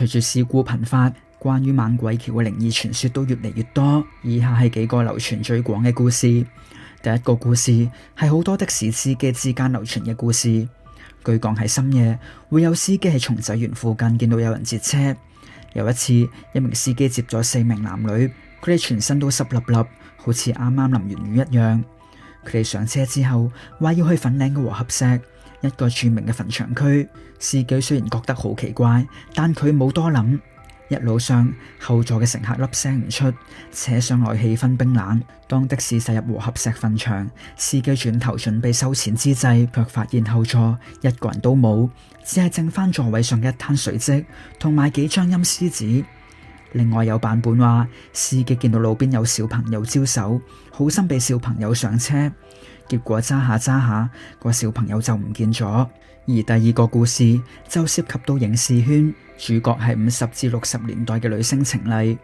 隨住事故頻發，關於猛鬼橋嘅靈異傳說都越嚟越多。以下係幾個流傳最廣嘅故事。第一個故事係好多的士司機之間流傳嘅故事。據講喺深夜會有司機喺松仔園附近見到有人截車。有一次，一名司機接咗4名男女，佢哋全身都濕立立，好似啱啱淋完雨一樣。佢哋上車之後，話要去粉嶺嘅和合石，一個著名嘅墳場區。司機雖然覺得好奇怪，但佢冇多諗。一路上，後座嘅乘客粒聲唔出，車上內氣氛冰冷。當的士駛入和合石墳場，司機轉頭準備收錢之際，卻發現後座一個人都冇，只係剩翻座位上嘅一灘水漬同埋幾張陰司紙。另外有版本話，司機見到路邊有小朋友招手，好心俾小朋友上車，結果揸下揸下，個小朋友就唔見咗。而第二個故事就涉及到影視圈，主角係50至60年代嘅女星程麗。